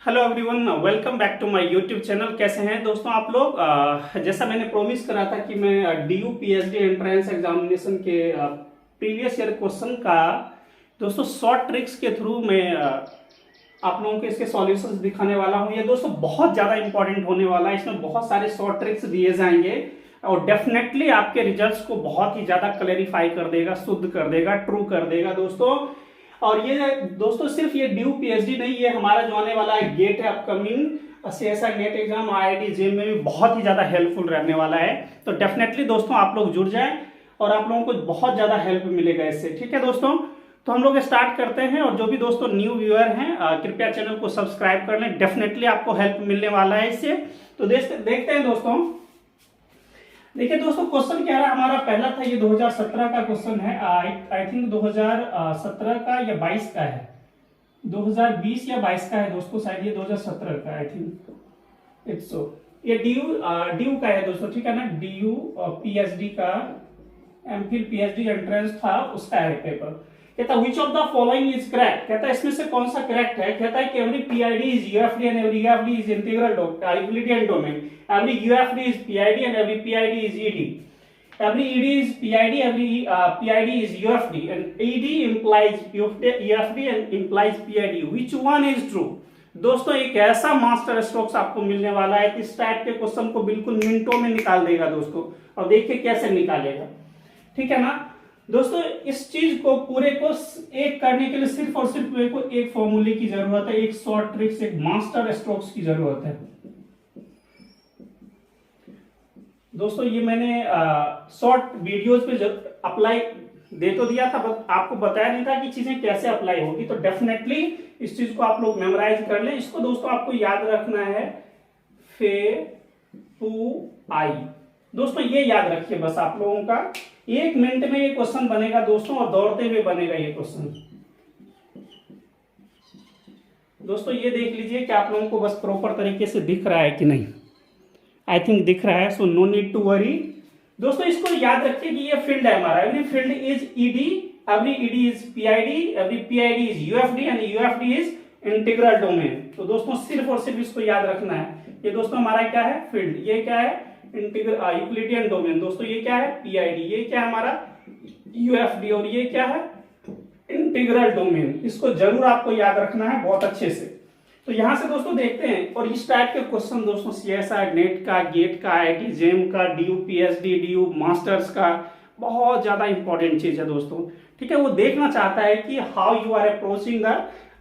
Hello everyone, welcome back to my YouTube channel. कैसे हैं दोस्तों आप लोग। जैसा मैंने प्रोमिस करा था कि मैं डीयू पीएचडी एंट्रेंस एग्जामिनेशन के प्रीवियस ईयर क्वेश्चन का दोस्तों शॉर्ट ट्रिक्स के थ्रू मैं आप लोगों को इसके सॉल्यूशंस दिखाने वाला हूं। ये दोस्तों बहुत ज़्यादा इंपॉर्टेंट होने वाला है। इसमें बहुत सारे शॉर्ट ट्रिक्स दिए जाएंगे और डेफिनेटली आपके रिजल्ट्स को बहुत ही ज़्यादा क्लैरिफाई कर देगा, शुद्ध कर देगा, ट्रू कर देगा दोस्तों। और ये दोस्तों सिर्फ ये ड्यू पीएचडी नहीं, ये हमारा जो आने वाला है गेट है upcoming CSI NET exam IIT JAM में भी बहुत ही ज्यादा हेल्पफुल रहने वाला है। तो डेफिनेटली दोस्तों आप लोग जुड़ जाएं और आप लोगों को बहुत ज्यादा हेल्प मिलेगा इससे। ठीक है दोस्तों, तो हम लोग स्टार्ट करते हैं। और जो भी दोस्तों न्यू व्यूअर हैं कृपया चैनल को सब्सक्राइब कर लें, डेफिनेटली आपको हेल्प मिलने वाला है इससे। तो देखते हैं दोस्तों। देखिए दोस्तों, क्वेश्चन क्या रहा हमारा। पहला था ये 2017 का क्वेश्चन है। आई थिंक 2017 का या 22 का है, 2020 या 22 का है दोस्तों, शायद ये 2017 का आई थिंक इट्स सो। ये ड्यू का है दोस्तों, ठीक है ना। डीयू पीएचडी का एमफिल पीएचडी एंट्रेंस था, उसका है पेपर। कहता which of the following is correct. कहता इसमें से कौन सा करेक्ट है। कहता है कि every PID is UFD and every UFD is integral Euclidean domain. Every UFD is PID and every PID is ED. Every ED is PID, every PID is UFD, and ED implies UFD and implies PID. Which one is true? दोस्तों एक ऐसा master strokes आपको मिलने वाला है कि इस type के क्वेश्चन को बिल्कुल मिनटों में निकाल देगा दोस्तों। और देखिए कैसे निकालेगा, ठीक है ना दोस्तों। इस चीज को पूरे को एक करने के लिए सिर्फ और सिर्फ एक फॉर्मूले की जरूरत है, एक शॉर्ट ट्रिक्स, एक मास्टर स्ट्रोक्स की जरूरत है दोस्तों। ये मैंने शॉर्ट वीडियोस पे अप्लाई दे तो दिया था, बट आपको बताया नहीं था कि चीजें कैसे अप्लाई होगी। तो डेफिनेटली इस चीज को आप लोग मेमोराइज कर लें। इसको दोस्तों आपको याद रखना है, फे टू आई। दोस्तों ये याद रखिए बस आप लोगों का। 1 मिनट में ये क्वेश्चन बनेगा दोस्तों, और दौड़ते हुए बनेगा ये क्वेश्चन। दोस्तों ये देख लीजिए कि आप लोगों को बस प्रॉपर तरीके से दिख रहा है कि नहीं। आई थिंक दिख रहा है, so no need to worry. दोस्तों इसको याद रखिए कि ये फील्ड है हमारा। Every field is ED, every ED is PID, every PID is UFD and UFD is integral domain. तो दोस्तों सिर्फ और सिर्फ इसको याद रखना है। ये दोस्तों हमारा क्या है, फील्ड। ये क्या है, इंटीग्रल यूक्लिडियन डोमेन। दोस्तों ये क्या है, पीआईडी। ये क्या है हमारा, यूएफडी। और ये क्या है, इंटीग्रल डोमेन। इसको जरूर आपको याद रखना है बहुत अच्छे से। तो यहां से दोस्तों देखते हैं, और इस टाइप के क्वेश्चन दोस्तों सीएसआई नेट का, गेट का, आईआईटी जेम का, डीयू पीएचडी, डीयू मास्टर्स का बहुत ज्यादा इंपॉर्टेंट चीज है दोस्तों। ठीक है, वो देखना चाहता है कि how you are approaching the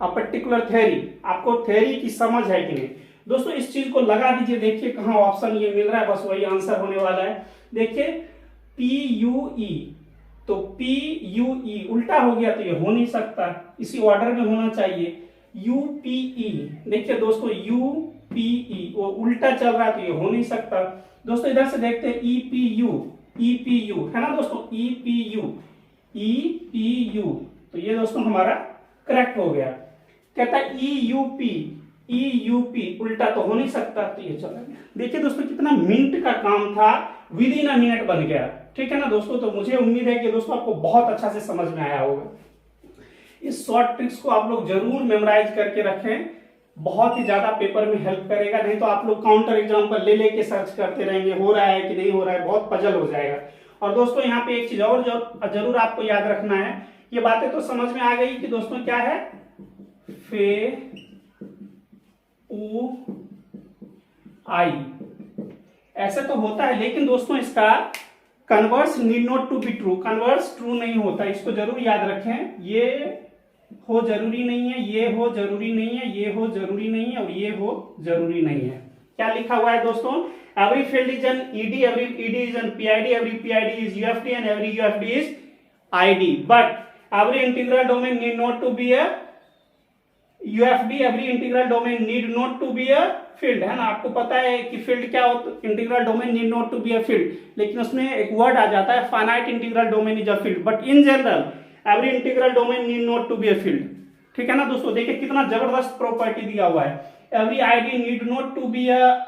particular theory. आपको थ्योरी की समझ है कि नहीं। दोस्तों इस चीज को लगा दीजिए, देखिए कहाँ ऑप्शन ये मिल रहा है, बस वही आंसर होने वाला है। देखिए PUE, तो PUE उल्टा हो गया तो ये हो नहीं सकता, इसी ऑर्डर में होना चाहिए। UPE, देखिए दोस्तों UPE वो उल्टा चल रहा है तो ये हो नहीं सकता। दोस्तों इधर से देखते हैं EPU है ना दोस्तों, EPU। तो ये दोस्तों हमारा करेक्ट हो गया। कहता है EUP उल्टा तो हो नहीं सकता, तो ये चला गया। देखिए दोस्तों कितना मिनट का काम था, विद इन अ मिनट बन गया। ठीक है ना दोस्तों। तो मुझे उम्मीद है कि दोस्तों आपको बहुत अच्छा से समझ में आया होगा। इस शॉर्ट ट्रिक्स को आप लोग जरूर मेमोराइज करके रखें, बहुत ही ज्यादा पेपर में हेल्प करेगा। नहीं तो आप लोग काउंटर एग्जाम पर ले लेके सर्च करते रहेंगे, हो रहा है कि नहीं हो रहा है, बहुत पजल हो जाएगा। और दोस्तों यहाँ पे एक चीज और जरूर आपको याद रखना है। ये बातें तो समझ में आ गई कि दोस्तों क्या है, फे उ आई ऐसे तो होता है, लेकिन दोस्तों इसका converse need not to be true. Converse true नहीं होता, इसको जरूर याद रखें। ये हो जरूरी नहीं है, ये हो जरूरी नहीं है, ये हो जरूरी नहीं है, और ये हो जरूरी नहीं है। क्या लिखा हुआ है दोस्तों, every field is an ED, every ED is an PID, every PID is UFD and every UFD is ID, but every integral domain need not to be a UFD, every integral domain need not to be a field. है ना, आपको पता है कि field क्या होता है, integral domain need not to be a field, लेकिन उसमें एक वर्ड आ जाता है finite integral domain is a field, but in general every integral domain need not to be a field. ठीक है ना दोस्तों, देखिए कितना जबरदस्त प्रॉपर्टी दिया हुआ है। Every ID need not to be a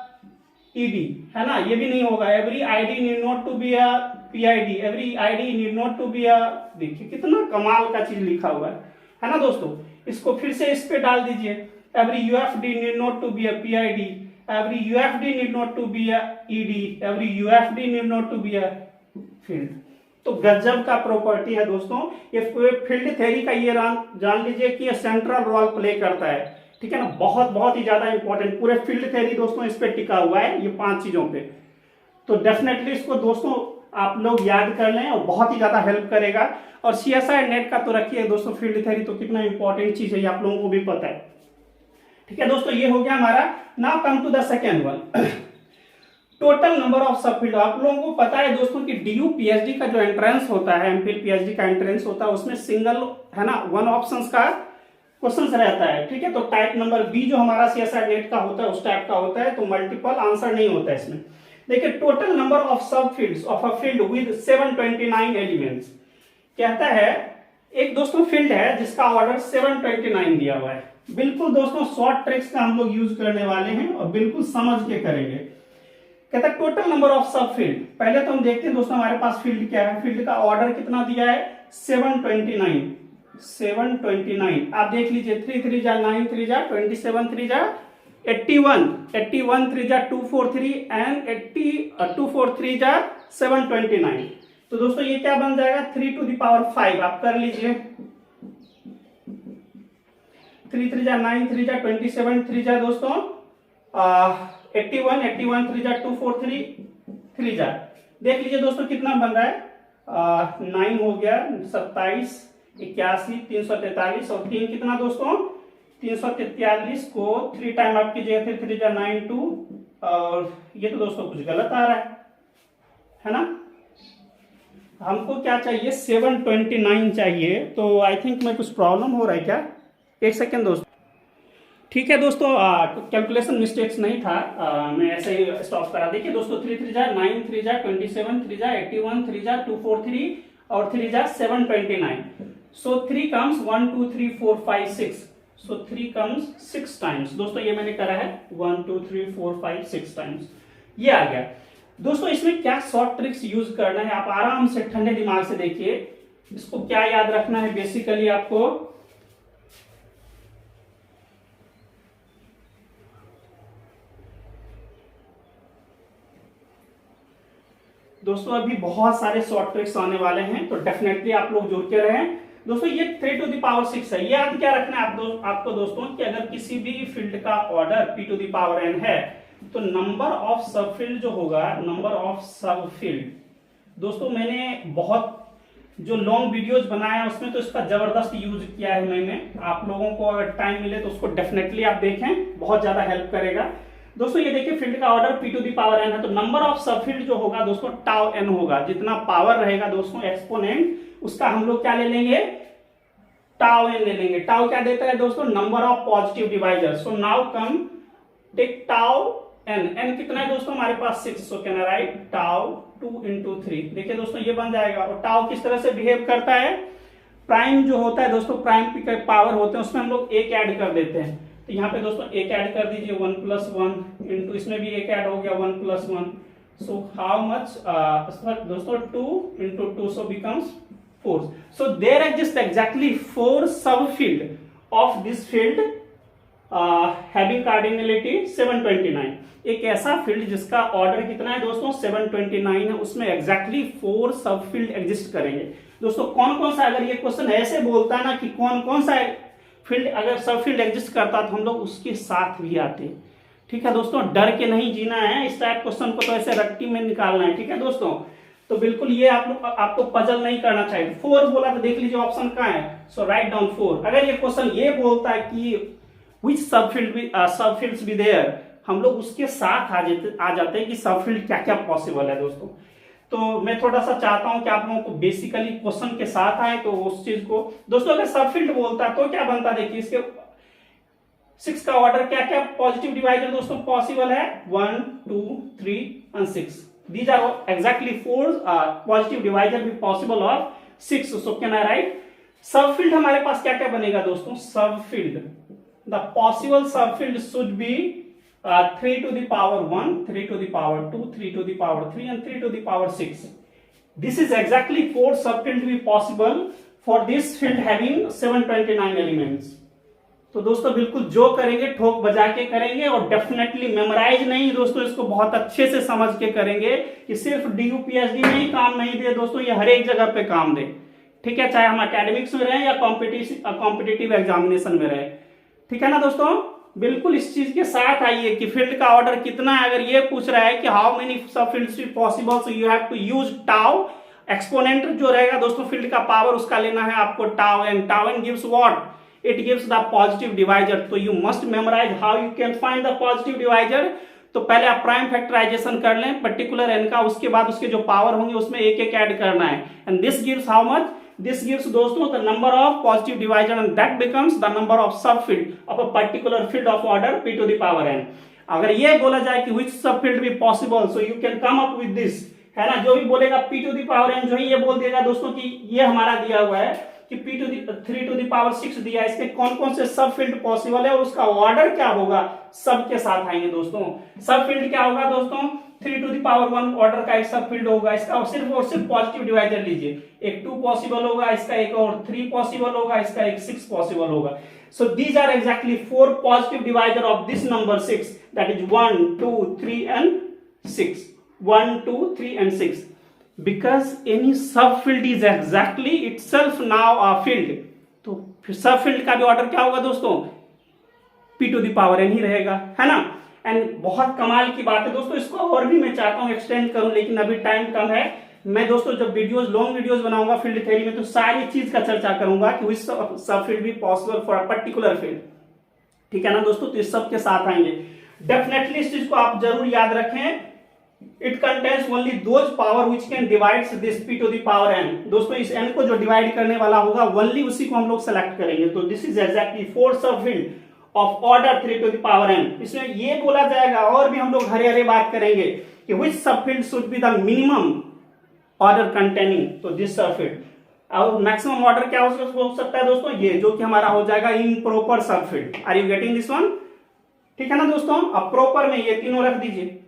ED, है ना, ये भी नहीं होगा। Every ID need not to be a PID, every ID need not to be a, देखिए कितना कमाल का चीज लिखा हुआ है ना दोस्तों। इसको फिर से इस पे डाल दीजिए। every UFD need not to be a PID, every UFD need not to be a ED, every UFD need not to be a field। तो गजब का प्रॉपर्टी है दोस्तों, ये फील्ड थ्योरी का ये जान लीजिए कि ये सेंट्रल रोल प्ले करता है, ठीक है ना, बहुत ही ज्यादा इंपॉर्टेंट, पूरे फील्ड थ्योरी दोस्तों इस पे टिका हुआ है, ये 5 चीजों पे। तो डेफिनेटली इसको दोस्तों आप लोग याद कर लें और बहुत ही ज्यादा हेल्प करेगा। और CSI नेट का तो रखिए दोस्तों, फील्ड थ्योरी तो कितना इंपॉर्टेंट चीज है ये आप लोगों को भी पता है, ठीक है दोस्तों। ये हो गया हमारा। Now come to the second one, total number of subfield. आप लोगों को पता है दोस्तों कि DU PhD का जो एंट्रेंस होता है, MPhil PhD का एंट्रेंस होता है, उसमें सिंगल है ना 1 ऑप्शंस का क्वेश्चंस रहता है, ठीक है। तो टाइप नंबर बी जो हमारा CSI नेट का होता है उस टाइप का होता है, तो मल्टीपल आंसर नहीं होता है इसमें। देखिए टोटल नंबर ऑफ सब fields of a field with 729 elements, कहता है एक दोस्तों फील्ड है जिसका ऑर्डर 729 दिया हुआ है। बिल्कुल दोस्तों शॉर्ट ट्रिक्स का हम लोग यूज करने वाले हैं और बिल्कुल समझ के करेंगे। कहता है टोटल नंबर ऑफ सब फील्ड। पहले तो हम देखते हैं दोस्तों हमारे पास फील्ड क्या है, फील्ड का ऑर्डर कितना दिया है 729। आप देख लीजिए 3 3 जा 9 3 जा 27 3 जा 81 81 3 जा 243 एंड 243 जा 729। तो दोस्तों ये क्या बन जाएगा 3 to the power 5। आप कर लीजिए 3 3 जा 9 3 जा 27 3 जा दोस्तों 81 81 3 जा 243 3 जा। देख लीजिए दोस्तों कितना बन रहा है 9 हो गया 27 81 343 और 3 कितना दोस्तों 343 को 3 टाइम आप कीजिए 3 जा 9 2 और ये तो दोस्तों कुछ गलत आ रहा है ना। हमको क्या चाहिए 729 चाहिए, तो आई थिंक में कुछ प्रॉब्लम हो रहा है क्या, एक सेकेंड दोस्तों। ठीक है दोस्तों कैलकुलेशन मिस्टेक्स नहीं था, मैं ऐसे ही स्टॉप करा। देखिए दोस्तों 3 3 जा 9 3 जा 27 3 जा 81 3 जा 243 और 3 जा 729। सो 3 कम्स 1 2 3 4 5 6, सो 3 कम्स 6 टाइम्स। दोस्तों ये मैंने करा है 1 2 3 4 5 6 टाइम्स, ये आ गया। दोस्तों इसमें क्या शॉर्ट ट्रिक्स यूज करना है, आप आराम से ठंडे दिमाग से देखिए। इसको क्या याद रखना है बेसिकली आपको, दोस्तों अभी बहुत सारे शॉर्ट ट्रिक्स आने वाले हैं, तो डेफिनेटली आप लोग जुड़ के रहें। दोस्तों ये 3 to the power 6 है। याद क्या रखना है आपको दोस्तों कि अगर किसी भी फील्ड का order p to the power n है तो नंबर ऑफ सब फील्ड जो होगा, नंबर ऑफ सब फील्ड, दोस्तों मैंने बहुत जो लॉन्ग वीडियोस बनाया उसमें तो इसका जबरदस्त यूज किया है मैंने। आप लोगों को अगर टाइम मिले तो उसको डेफिनेटली आप देखें, बहुत ज्यादा हेल्प करेगा। दोस्तों ये देखिए फील्ड का order p to the power n है, तो नंबर ऑफ सब फील्ड जो होगा दोस्तों टाउ n होगा। जितना पावर रहेगा दोस्तों एक्सपोनेंट उसका हम लोग क्या ले लेंगे टाउ n ले लेंगे। टाउ क्या देता है दोस्तों number of positive divisor. So now come take tau n, n कितना है दोस्तों हमारे पास 6, so can I write tau 2 into 3। देखिए दोस्तों ये बन जाएगा। और टाउ किस तरह से बिहेव करता है, प्राइम जो होता है दोस्तों प्राइम के पावर होते हैं उसमें हम लोग एक ऐड कर देते हैं, तो यहाँ पे दोस्तों एक ऐड कर दीजिए 1 + 1 इंटू इसमें भी एक ऐड हो गया 1 + 1, सो हाउ मच दोस्तों 2 into 2 so becomes 4। So there exist exactly 4 subfield of this field having cardinality 729। एक ऐसा फील्ड जिसका ऑर्डर कितना है दोस्तों 729 है, उसमें एग्जैक्टली 4 सब फील्ड एग्जिस्ट करेंगे। दोस्तों कौन कौन सा, अगर ये क्वेश्चन ऐसे बोलता ना कि कौन कौन सा फील्ड अगर सब फील्ड एग्जिस्ट करता तो हम लोग उसके साथ भी आते। ठीक है दोस्तों, डर के नहीं जीना है, इस टाइप क्वेश्चन को तो ऐसे रट्टी में निकालना है। ठीक है दोस्तों, तो बिल्कुल ये आपको पजल नहीं करना चाहिए। 4 बोला तो देख लीजिए ऑप्शन कहाँ है, सो राइट डाउन 4। अगर ये क्वेश्चन ये बोलता है कि विच सब फील्ड्स बी देयर, हम लोग उसके साथ आ जाते हैं कि सब फील्ड क्या क्या पॉसिबल है दोस्तों। तो मैं थोड़ा सा चाहता हूं कि आप लोगों को बेसिकली क्वेश्चन के साथ आए, तो उस चीज को दोस्तों अगर सब फील्ड बोलता तो क्या बनता, देखिए इसके 6 का ऑर्डर क्या क्या पॉजिटिव डिवाइजर दोस्तों पॉसिबल है 1 2 3 and 6। These are exactly 4 positive divisor भी possible of 6। So can I write subfield हमारे पास क्या क्या बनेगा दोस्तों, subfield the possible subfield should be 3 to the power 1, 3 to the power 2, 3 to the power 3 and 3 to the power 6. This is exactly 4 subfield to be possible for this field having 729 elements. तो दोस्तों बिल्कुल जो करेंगे ठोक बजा के करेंगे और डेफिनेटली मेमोराइज नहीं दोस्तों, इसको बहुत अच्छे से समझ के करेंगे कि सिर्फ DUPSD में ही काम नहीं दे दोस्तों, ये हर एक जगह पे काम दे। ठीक है, चाहे हम एकेडमिक्स में रहे या कॉम्पिटिटिव एग्जामिनेशन में रहे। ठीक है ना दोस्तों, बिल्कुल इस चीज के साथ आइए कि फील्ड का ऑर्डर कितना है। अगर ये पूछ रहा है कि how many subfields possible, so you have to use tau. Exponent जो रहेगा दोस्तों फील्ड का पावर, उसका लेना है आपको tau n gives what, it gives the positive divisor। तो you must memorize how you can find the positive divisor। तो पहले आप प्राइम फैक्टराइजेशन कर लें पर्टिकुलर n का, उसके बाद उसके जो पावर होंगे उसमें एक एक ऐड करना है। And this gives how much, this gives दोस्तों the number of positive divisor and that becomes the number of subfield of a particular field of order p to the power n। अगर ये बोला जाए कि which subfield भी possible, so you can come up with this, है ना। जो भी बोलेगा p to the power n, जो ही ये बोल देगा दोस्तों कि ये हमारा दिया हुआ है कि 3 टू द पावर 6 दिया है, इसके कौन कौन से सब फील्ड पॉसिबल है और उसका ऑर्डर क्या होगा, सब के साथ आएंगे दोस्तों। सब फील्ड क्या होगा दोस्तों, 3 टू द पावर 1 ऑर्डर का एक सब फील्ड होगा, इसका और सिर्फ पॉजिटिव डिवाइजर लीजिए, एक 2 पॉसिबल होगा, इसका एक और 3 पॉसिबल होगा, इसका एक 6 पॉसिबल होगा। So these are exactly 4 positive divisor of this number 6, that is 1 2 3 and 6, 1 2 3 and 6। Because any subfield is exactly itself now a field, तो फिर सबफील्ड का भी ऑर्डर क्या होगा दोस्तों, p to the power n ही रहेगा, है ना। एंड बहुत कमाल की बात है दोस्तों, इसको और भी मैं चाहता हूं एक्सटेंड करूं, लेकिन अभी टाइम कम है। मैं दोस्तों जब वीडियोस लॉन्ग वीडियोस बनाऊंगा फील्ड थ्योरी में, तो सारी चीज का चर्चा करूंगा कि विच सबफील्ड भी possible for a particular field. ठीक है ना दोस्तों, तो इस सब के साथ आएंगे। डेफिनेटली इस चीज को आप जरूर याद रखें, it contains only those power which can divide this p to the power n। दोस्तों इस n को जो डिवाइड करने वाला होगा ओनली उसी को हम लोग सेलेक्ट करेंगे। तो this is exactly 4 subfield of order 3 to the power n। इसमें ये बोला जाएगा और भी हम लोग हरे हरे बात करेंगे कि which subfield should be the minimum order containing, तो दिस सबफील्ड। और मैक्सिमम ऑर्डर क्या हो सकता है दोस्तों, ये जो कि हमारा हो जाएगा improper subfield. Are you getting this one? ठीक है ना दोस्तों, अब प्रॉपर में ये तीनों रख दीजिए,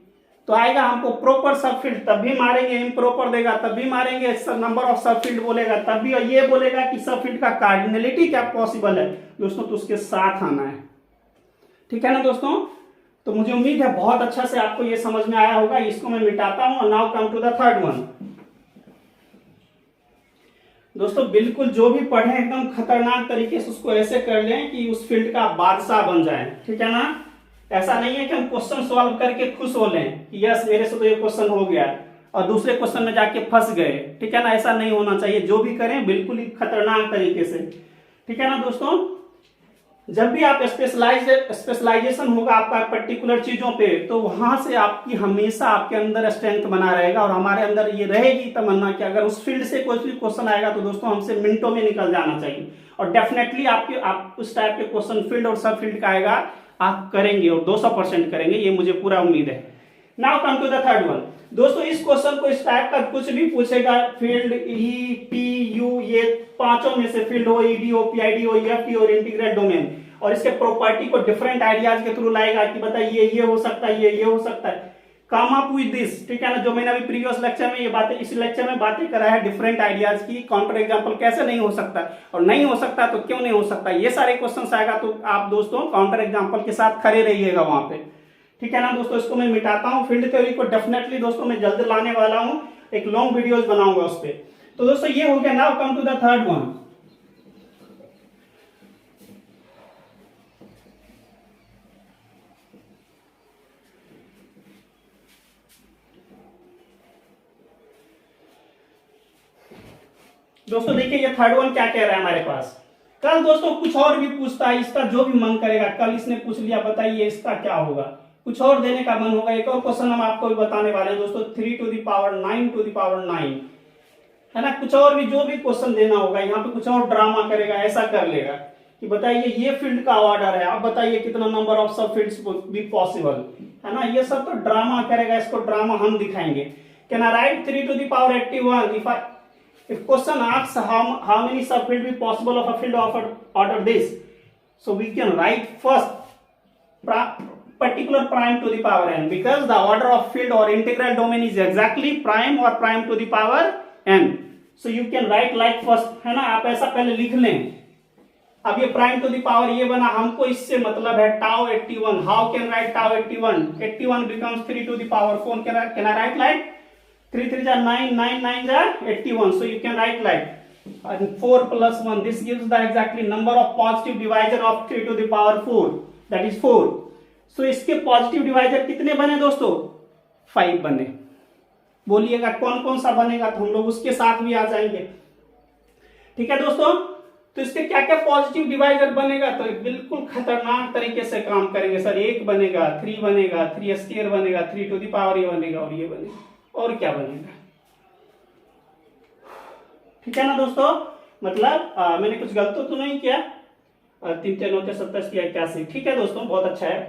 तो आएगा हमको प्रॉपर सबफील्ड, तब भी मारेंगे, इम्प्रॉपर देगा तब भी मारेंगे, नंबर ऑफ सबफील्ड बोलेगा तब भी, ये बोलेगा कि सबफील्ड का कार्डिनलिटी क्या पॉसिबल है दोस्तों, तो उसके साथ आना है। ठीक है ना दोस्तों, तो मुझे उम्मीद है बहुत अच्छा से आपको ये समझ में आया होगा। इसको मैं मिटाता हूं। Now come to the third one. दोस्तों बिल्कुल जो भी पढ़े एकदम खतरनाक तरीके से उसको ऐसे कर लें कि उस फील्ड का बादशाह बन जाए। ठीक है ना, ऐसा नहीं है कि हम क्वेश्चन सॉल्व करके खुश हो लें कि यस मेरे से तो ये क्वेश्चन हो गया और दूसरे क्वेश्चन में जाके फंस गए। ठीक है ना, ऐसा नहीं होना चाहिए। जो भी करें बिल्कुल ही खतरनाक तरीके से। ठीक है ना दोस्तों, जब भी आप स्पेशलाइजेशन होगा आपका पर्टिकुलर चीजों पे, तो वहां से आपकी हमेशा आपके अंदर स्ट्रेंथ बना रहेगा और हमारे अंदर ये रहेगी तमन्ना कि अगर उस फील्ड से कोई भी क्वेश्चन आएगा तो दोस्तों हमसे मिनटों में निकल जाना चाहिए। और डेफिनेटली आप उस टाइप के क्वेश्चन फील्ड और सब फील्ड का आएगा, आप करेंगे और 200% करेंगे, ये मुझे पूरा उम्मीद है। Now come to the third one. दोस्तों इस क्वेश्चन को इस टाइप का कुछ भी पूछेगा, फील्ड ई पी यू, ये पांचों में से फील्ड हो, ईडी हो, पीआईडी हो, ईएफटी और इंटीग्रेट डोमेन, और इसके प्रॉपर्टी को डिफरेंट आइडियाज के थ्रू लाएगा कि बताइए ये हो सकता है, ये हो सकता है, कम अप विद दिस। ठीक है ना, जो मैंने अभी प्रीवियस लेक्चर में ये बातें, इस लेक्चर में बातें करा है डिफरेंट आइडियाज की, काउंटर एग्जांपल कैसे नहीं हो सकता और नहीं हो सकता तो क्यों नहीं हो सकता, ये सारे क्वेश्चंस आएगा। तो आप दोस्तों काउंटर एग्जांपल के साथ खड़े रहिएगा वहां पे। ठीक है ना दोस्तों, इसको मैं मिटाता हूं। फील्ड थ्योरी को डेफिनेटली दोस्तों मैं जल्द लाने वाला हूं, एक लॉन्ग वीडियोज बनाऊंगा उस पर। तो दोस्तों ये हो गया। Now come to the third one. दोस्तों देखिए ये थर्ड वन क्या कह रहा है हमारे पास। कल दोस्तों कुछ और भी पूछता है, इसका जो भी मन करेगा। कल इसने पूछ लिया बताइए इसका क्या होगा, कुछ और देने का मन होगा। एक और क्वेश्चन हम आपको भी बताने वाले हैं दोस्तों, 3 to the power 9 to the power 9, है ना। कुछ और भी जो भी क्वेश्चन देना होगा, यहाँ पे कुछ और ड्रामा करेगा, ऐसा कर लेगा कि बताइए ये फील्ड का ऑर्डर है, आप बताइए कितना नंबर ऑफ सब फील्ड्स भी पॉसिबल, है ना। ये सब तो ड्रामा करेगा, इसको ड्रामा हम दिखाएंगे। Can I write 3 to the power 81 if question asks how many subfield be possible of a field of order this, so we can write first particular prime to the power n, because the order of field or integral domain is exactly prime or prime to the power n, so you can write like first, है ना। आप ऐसा पहले लिख लें अब ये prime to the power ये बना, हमको इससे मतलब है tau 81। How can write tau 81? 81 becomes 3 to the power 4. Can I write like 3 3 जा 9, 9 9 जा 81. So you can write like 4 plus 1. This gives the exactly number of positive divisor of 3 to the power 4. That is 4. So इसके positive divisor कितने बने दोस्तों? 5 बने। बोलिएगा कौन कौन सा बनेगा, तो हम लोग उसके साथ भी आ जाएंगे। ठीक है दोस्तों, तो इसके क्या क्या पॉजिटिव डिवाइजर बनेगा, तो बिल्कुल खतरनाक तरीके से काम करेंगे सर। 1 बनेगा, 3 बनेगा, 3 स्क्वायर बनेगा, 3 टू द पावर ये बनेगा और ये बनेगा, और क्या बनेगा। ठीक है ना दोस्तों, मतलब मैंने कुछ गलत तो नहीं किया। 3 3 9 27 किया 81। ठीक है दोस्तों, बहुत अच्छा है।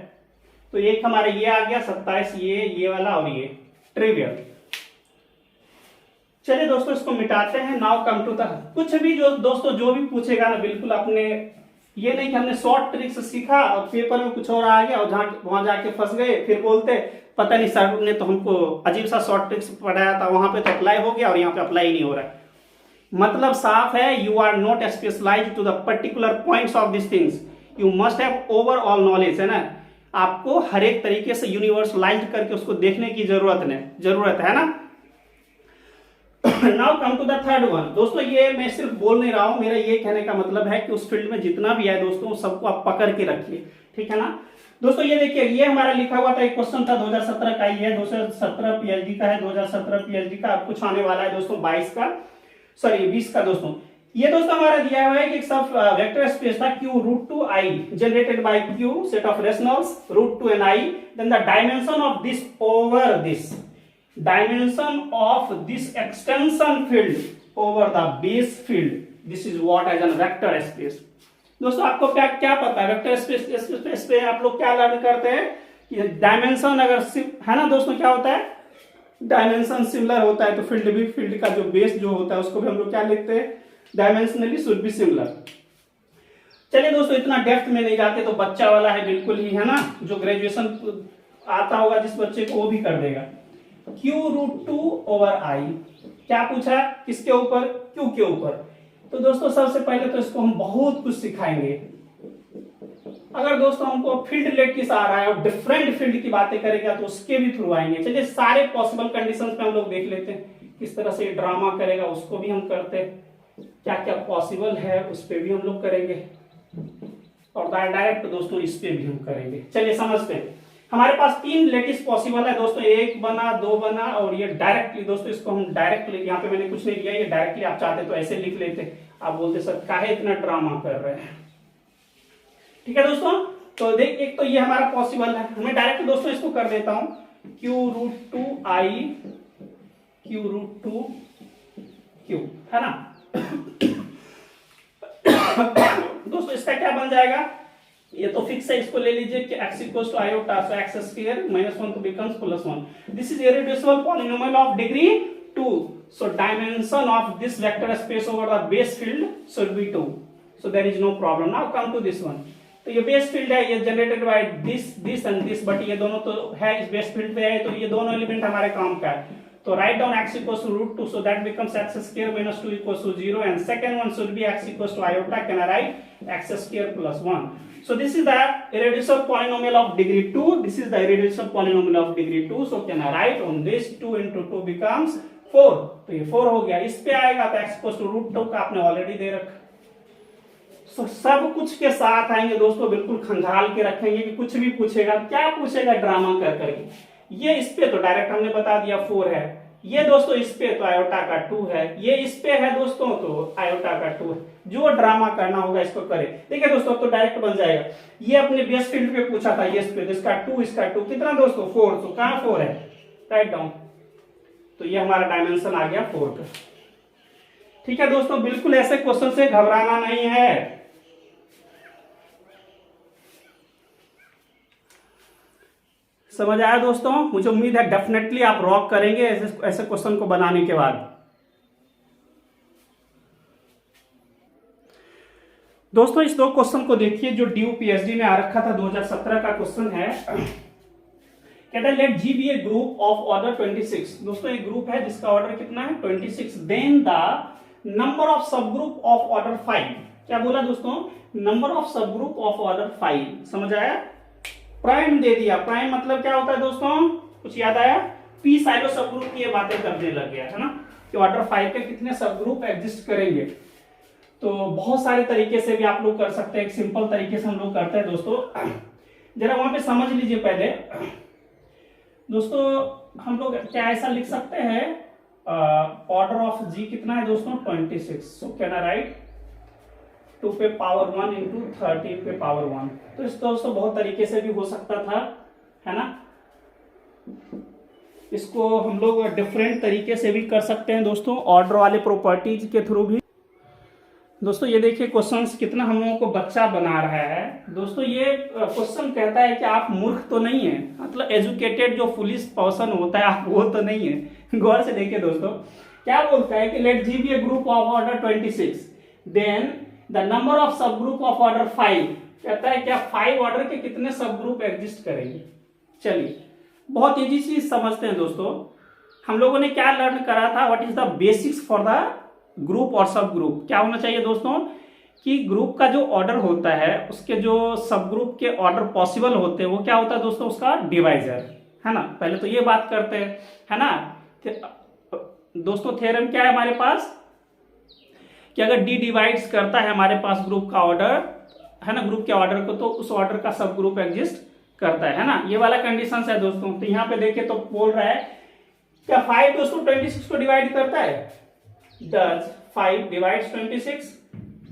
तो एक हमारा ये आ गया 27, ये वाला और ये ट्रिवियल। चलिए दोस्तों इसको मिटाते हैं। नाउ कम टू द कुछ भी जो दोस्तों जो भी पूछेगा ना, बिल्कुल अपने ये नहीं कि हमने शॉर्ट ट्रिक्स सीखा और पेपर में कुछ और आ गया और वहां जाके फंस गए, फिर बोलते पता नहीं सर ने तो हमको अजीब सा शॉर्ट ट्रिक्स पढ़ाया था, वहां पे तो अप्लाई हो गया और यहाँ पे अप्लाई नहीं हो रहा है। मतलब साफ है, you are not specialised to the particular points of this things, you must have overall knowledge, है ना। आपको हर एक तरीके से यूनिवर्सलाइज्ड करके उसको देखने की जरूरत है ना। Now come to the third one. दोस्तों ये मैं सिर्फ बोल नहीं रहा हूं, मेरा ये कहने का मतलब है कि उस फील्ड में जितना भी है दोस्तों सबको आप पकड़ के रखिए। ठीक है ना दोस्तों, ये देखिए ये हमारा लिखा हुआ था, एक क्वेश्चन था 2017 का ही है, 2017 पीएचडी का है, 2017 पीएचडी का कुछ आने वाला है दोस्तों 20 का दोस्तों। ये दोस्तों हमारा दिया हुआ है कि सब वेक्टर स्पेस था Q root to I generated by Q set of rationals root two and I, then the dimension of this over this, dimension of this extension field over the base field, this is what as a vector space। दोस्तों आपको क्या क्या पता है vector space पे आप लोग क्या लर्न करते हैं कि डायमेंशन अगर है ना दोस्तों, क्या होता है डायमेंशन सिमिलर होता है तो फील्ड का जो बेस जो होता है उसको भी हम लोग क्या लिखते हैं, डायमेंशनली शुड बी सिमिलर। चलिए दोस्तों इतना डेप्थ में नहीं जाते, तो बच्चा वाला है बिल्कुल ही, है ना, जो ग्रेजुएशन आता होगा जिस बच्चे को वो भी कर देगा। Q root to over I क्या पूछा, किसके ऊपर, Q के ऊपर। तो दोस्तों सबसे पहले तो इसको हम बहुत कुछ सिखाएंगे। अगर दोस्तों हमको फील्ड रिलेटिव आ रहा है और डिफरेंट फील्ड की बातें करेगा तो उसके भी थ्रू आएंगे। चलिए सारे पॉसिबल कंडीशंस पे हम लोग देख लेते हैं, किस तरह से ड्रामा करेगा उसको भी हम करते हैं, क्या क्या पॉसिबल है उस पर भी हम लोग करेंगे, और डायरेक्ट दोस्तों इस पे भी हम करेंगे। चलिए समझते हैं। हमारे पास 3 लेटिस पॉसिबल है दोस्तों, 1 बना, 2 बना और ये डायरेक्टली दोस्तों इसको हम डायरेक्टली, यहाँ पे मैंने कुछ नहीं लिया, ये डायरेक्टली आप चाहते तो ऐसे लिख लेते, आप बोलते सर काहे इतना ड्रामा कर रहे हैं। ठीक है दोस्तों, तो देख एक तो ये हमारा पॉसिबल है, मैं डायरेक्ट दोस्तों इसको कर देता हूं Q root to I Q root to Q, है ना। दोस्तों इसका क्या बन जाएगा, ये तो फिक्स है, इसको ले लीजिए कि x equals to iota, so x square minus 1 तो becomes plus 1। This is irreducible polynomial of degree 2, so dimension of this vector space over the base field should be 2, so there is no problem. Now come to this one. तो ये base field है, ये generated by this and this, but ये दोनों तो है इस base field पे है, तो ये दोनों एलिमेंट हमारे काम का है। तो right down x equals to root 2, so that becomes x square minus 2 equals to 0, and second one should be x equals to iota, can I write x square plus 1। So this is the irreducible polynomial of degree 2. This is the irreducible polynomial of degree 2. So can I write on this 2 into 2 becomes 4. तो ये 4 हो गया। इस पे आएगा तो x equals to root 2 का आपने ऑलरेडी दे रखा। So सब कुछ के साथ आएंगे दोस्तों, बिल्कुल खंगाल के रखेंगे कि कुछ भी पूछेगा, क्या पूछेगा ड्रामा कर करके। ये इस पे तो डायरेक्ट हमने बता दिया 4 है, ये दोस्तों इस पे तो आयोटा का 2 है, ये इस पे है दोस्तों तो आयोटा का 2 है। जो ड्रामा करना होगा इसको करे। देखिए दोस्तों तो डायरेक्ट बन जाएगा। ये अपने बेस फील्ड पे पूछा था, ये इस पे, इसका 2 इसका 2 कितना दोस्तों 4, तो कहां 4 है, राइट डाउन, तो ये हमारा डायमेंशन आ गया 4 का। ठीक है दोस्तों, बिल्कुल ऐसे क्वेश्चन से घबराना नहीं है। समझ आया दोस्तों, मुझे उम्मीद है डेफिनेटली आप रॉक करेंगे ऐसे क्वेश्चन को बनाने के बाद। दोस्तों इस 2 क्वेश्चन को देखिए जो ड्यू पीएचडी में आ रखा था, 2017 का क्वेश्चन है। कहता है let G be a group of order 26। दोस्तों एक ग्रुप है जिसका ऑर्डर कितना है 26, then the number of subgroup of order 5। क्या बोला दोस्तों, number of subgroup of order 5, समझ आया। प्राइम दे दिया, प्राइम मतलब क्या होता है दोस्तों, कुछ याद आया, पी साइलो सब ग्रुप की ये बातें करने लग गया है ना, कि ऑर्डर 5 के कितने सब ग्रुप एग्जिस्ट करेंगे। तो बहुत सारे तरीके से भी आप लोग कर सकते हैं, एक सिंपल तरीके से हम लोग करते हैं दोस्तों, जरा वहां पे समझ लीजिए पहले दोस्तों। हम लोग क्या ऐसा लिख सकते हैं, ऑर्डर ऑफ जी कितना है दोस्तों 26, सो कैन आई राइट 2 पे पावर 1 इंटू 13 पे पावर 1। तो इस दोस्तों बहुत तरीके से भी हो सकता था, है ना। इसको हम लोग डिफरेंट तरीके से भी कर सकते हैं दोस्तों, ऑर्डर वाले प्रॉपर्टीज के थ्रू भी। दोस्तों ये देखिए क्वेश्चंस कितना हम लोगों को बच्चा बना रहा है दोस्तों। ये क्वेश्चन कहता है कि आप मूर्ख तो नहीं है, मतलब एजुकेटेड जो फुलिश पर्सन होता है आप वो तो नहीं है। गौर से देखिए दोस्तों, क्या बोलता है कि let G be a group of order 26, then the number of subgroup of order 5। कहता है क्या 5 ऑर्डर के कितने सब ग्रुप एग्जिस्ट करेंगे। चलिए बहुत इजी चीज समझते हैं दोस्तों। हम लोगों ने क्या लर्न करा था, what is the basics for the group और सब ग्रुप। क्या होना चाहिए दोस्तों कि ग्रुप का जो ऑर्डर होता है उसके जो सब ग्रुप के ऑर्डर पॉसिबल होते हैं वो क्या होता है दोस्तों, उसका डिवाइजर, है ना। पहले तो ये बात करते हैं, है ना। दोस्तों थ्योरम क्या है हमारे पास कि अगर डी डिवाइड्स करता है हमारे पास ग्रुप का ऑर्डर, है ना, ग्रुप के ऑर्डर को, तो उस ऑर्डर का सब ग्रुप एग्जिस्ट करता है ना। ये वाला कंडीशन है दोस्तों। तो यहाँ पे देखिए तो बोल रहा है क्या 5 दोस्तों 26 को डिवाइड करता है, Does 5 divides 26?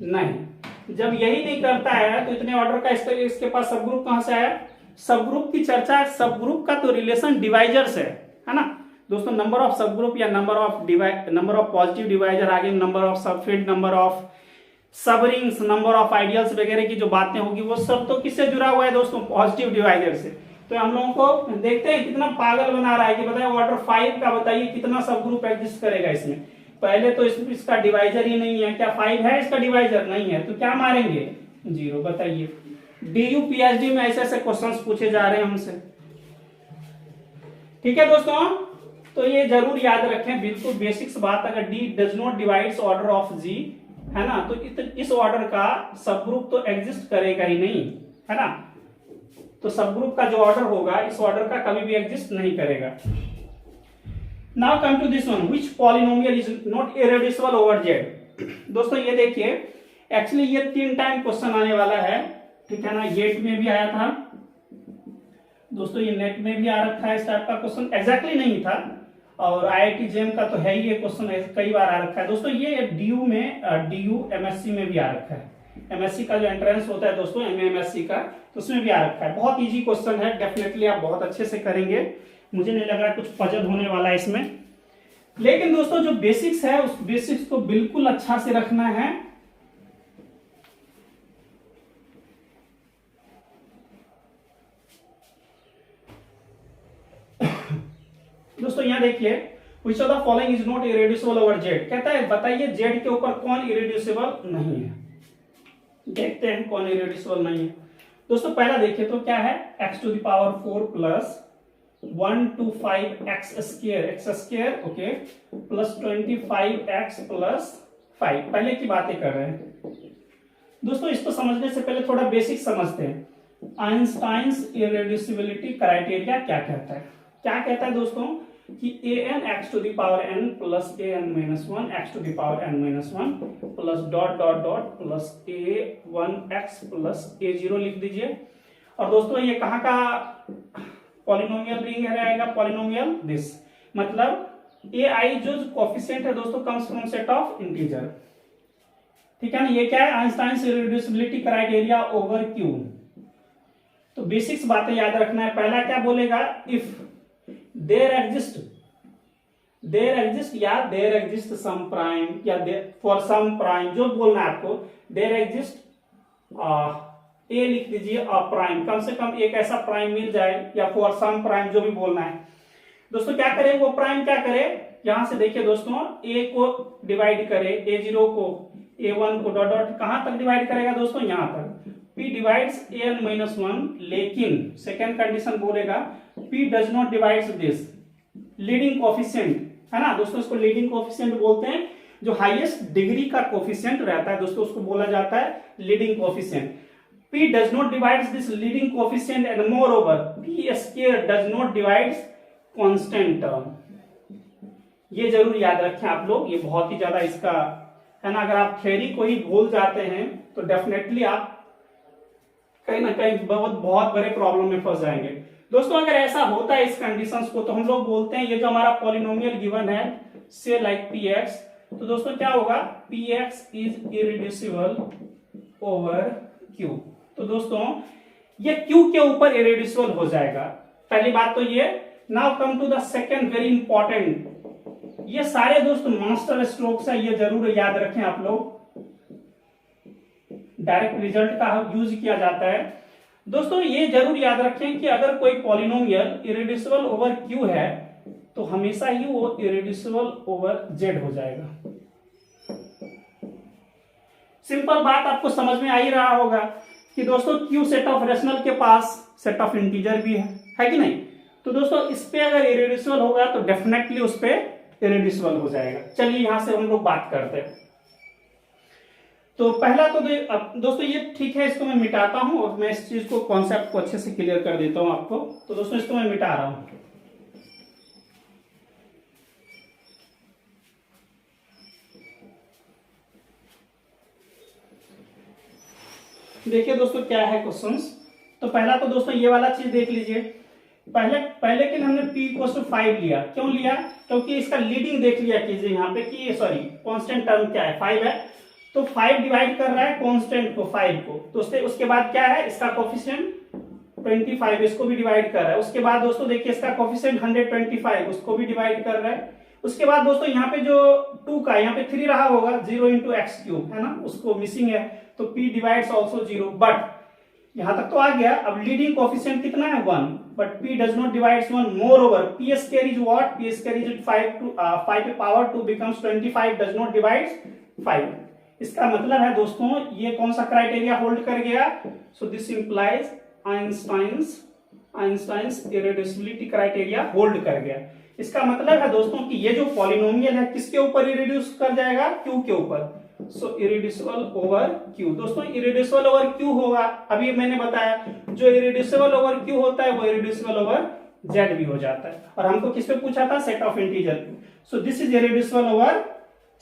नहीं। जब यही नहीं करता है तो इतने ऑर्डर का इसके पास सब ग्रुप कहां से आया। सब ग्रुप की चर्चा, सब ग्रुप का तो रिलेशन डिवाइजर से है ना दोस्तों। नंबर ऑफ सब ग्रुप या नंबर ऑफ पॉजिटिव डिवाइजर, आगे number of subfield, number of सब रिंग्स, नंबर ऑफ आइडियल्स वगैरह की जो बातें होगी वो सब तो किससे जुड़ा हुआ है दोस्तों, पॉजिटिव डिवाइजर से। तो हम लोगों को देखते हैं कितना पागल बना रहा है कि बताइए ऑर्डर 5 का बताइए कितना सब ग्रुप एग्जिस्ट करेगा इसमें। पहले तो इसका डिवाइजर ही नहीं है, क्या 5 है इसका डिवाइजर, नहीं है, तो क्या मारेंगे 0। बताइए डीयू पीएचडी में ऐसे ऐसे क्वेश्चंस पूछे जा रहे हैं हमसे, ठीक है दोस्तों। तो ये जरूर याद रखें, बिल्कुल बेसिक्स बात। अगर D does not divides order of G, है ना, तो इस ऑर्डर का सब ग्रुप तो एग्जिस्ट करेगा ही नहीं, है ना। तो सब ग्रुप का जो ऑर्डर होगा इस ऑर्डर का कभी भी एग्जिस्ट नहीं करेगा। Now come to this one, which polynomial is not irreducible over Z। दोस्तों ये देखिए, एक्चुअली ये 3 टाइम क्वेश्चन आने वाला है, ठीक है ना। गेट में भी आया था दोस्तों, ये नेट में भी आ रखा है इस टाइप का क्वेश्चन, एग्जैक्टली नहीं था, और आईआईटी जेम का तो है ही ये क्वेश्चन, कई बार आ रखा है दोस्तों। ये डीयू में, डीयू एमएससी में भी आ रखा है। एमएससी का जो एंट्रेंस होता है दोस्तों, एमएससी का, तो उसमें भी आ रखा है। बहुत इजी क्वेश्चन है, डेफिनेटली आप बहुत अच्छे से करेंगे, मुझे नहीं लग रहा कुछ पजल होने वाला है इसमें। लेकिन दोस्तों जो बेसिक्स है उस बेसिक्स को बिल्कुल अच्छा से रखना है। दोस्तों यहां देखिए, which of the following is not irreducible over Z। कहता है बताइए Z के ऊपर कौन इरेड्यूसिबल नहीं है। देखते हैं कौन इरेड्यूसिबल नहीं है दोस्तों। पहला देखिए तो क्या है, x to the power 4 plus 1 to 5 x square okay plus 25x plus 5। पहले की बातें कर रहे हैं दोस्तों। इसको समझने से पहले थोड़ा बेसिक समझते हैं। आइंस्टाइन्स इरेड्यूसिबिलिटी क्राइटेरिया क्या कहता है। क्या कहता है दोस्तों कि an x to the power n plus an minus 1 x to the power n minus 1 plus dot dot dot plus a1x plus a0 लिख दीजिए। और दोस्तों ये कहाँ का पॉलिनोमियल रिंग रहेगा, पॉलिनोमियल दिस, मतलब ए आई जो कोफिशिएंट है दोस्तों comes from set of integer, ठीक है ना। ये क्या है, Einstein's irreducibility criteria over Q. तो बेसिक्स बातें याद रखना है। पहला क्या बोलेगा, if there exist some prime या फॉर सम प्राइम, जो बोलना है आपको, देयर एग्जिस्ट ए लिख दीजिए अ प्राइम, कम से कम एक ऐसा प्राइम मिल जाए, या फॉर सम प्राइम, जो भी बोलना है दोस्तों। क्या करे वो प्राइम, क्या करे, यहां से देखिए दोस्तों, ए को डिवाइड करे, a0 को, a1 को, डॉट डॉट कहां तक डिवाइड करेगा दोस्तों, यहां तक। p डिवाइड्स an माइनस 1, लेकिन सेकेंड कंडीशन बोलेगा p does not divides this leading coefficient, है ना दोस्तों। इसको लीडिंग कोफिशिएंट बोलते हैं। जो हाईएस्ट डिग्री का कोफिशिएंट रहता है दोस्तों उसको बोला जाता है leading coefficient. P does not divides this leading coefficient and moreover P square does not divides constant term। ये जरूर याद रखें आप लोग, ये बहुत ही ज्यादा इसका है ना, अगर आप थ्योरी को ही भूल जाते हैं तो डेफिनेटली आप कहीं ना कहीं बहुत बड़े प्रॉब्लम में फंस जाएंगे दोस्तों। अगर ऐसा होता है इस कंडीशंस को तो हम लोग बोलते हैं ये जो हमारा पॉलिनोमियल गिवन है से लाइक px, तो दोस्तों क्या होगा, px is irreducible over q। तो दोस्तों ये q के ऊपर इरिड्यूसिबल हो जाएगा, पहली बात तो ये। Now come to the second very important, ये सारे दोस्तों मास्टर स्ट्रोक्स है, ये जरूर याद रखें आप लोग, डायरेक्ट रिजल्ट का यूज किया जाता है दोस्तों। ये जरूर याद रखें कि अगर कोई पॉलिनोमियल इरिड्यूसिबल ओवर q है तो हमेशा ही वो इरिड्यूसिबल ओवर z हो जाएगा। सिंपल बात आपको समझ में आ ही रहा होगा कि दोस्तों q सेट ऑफ रेशनल के पास सेट ऑफ इंटीजर भी है कि नहीं। तो दोस्तों इस पे अगर इरिड्यूसिबल होगा तो डेफिनेटली उस पे इरिड्यूसिबल हो जाएगा। चलिए यहां से हम लोग बात करते हैं। तो पहला तो दोस्तों ये ठीक है, इसको मैं मिटाता हूं और मैं इस चीज को कॉन्सेप्ट को अच्छे से क्लियर कर देता हूं आपको। तो दोस्तों इसको मैं मिटा रहा हूं। देखिए दोस्तों क्या है क्वेश्चंस। तो पहला तो दोस्तों ये वाला चीज देख लीजिए। पहले के लिए हमने p इक्वल टू 5 लिया, क्यों लिया, क्योंकि इसका लीडिंग देख लिया कीजिए यहाँ पे कि सॉरी कांस्टेंट टर्म क्या है 5 है, तो 5 डिवाइड कर रहा है कांस्टेंट को 5 को, तो उसके बाद क्या है इसका कोफिशिएंट 25, इसको भी डिवाइड कर रहा है। उसके बाद दोस्तों देखिए इसका कोफिशिएंट 125, उसको भी डिवाइड कर रहा है। उसके बाद दोस्तों यहाँ पे जो 2 का यहाँ पे 3 रहा होगा 0 इंटू एक्स क्यूब है ना, उसको मिसिंग है, तो p डिवाइड्स ऑल्सो 0, बट यहां तक तो आ गया। अब लीडिंग कोफिशिएंट कितना है 1, but p does not divides 1, more over p square is what, p square is 5 पे power 2 becomes 25, does not divides 5। इसका मतलब है दोस्तों ये कौन सा क्राइटेरिया होल्ड कर गया, so this implies Einstein's irreducibility criteria hold कर गया। इसका मतलब है दोस्तों कि ये जो पॉलिनोमियल है किसके ऊपर इरेड्यूस कर जाएगा, q के ऊपर, सो इरेड्यूसिबल ओवर q। दोस्तों इरेड्यूसिबल ओवर q होगा, अभी मैंने बताया जो इरेड्यूसिबल ओवर q होता है वो इरेड्यूसिबल ओवर z भी हो जाता है। और हमको किस पे पूछा था, set of integer, so this is irreducible over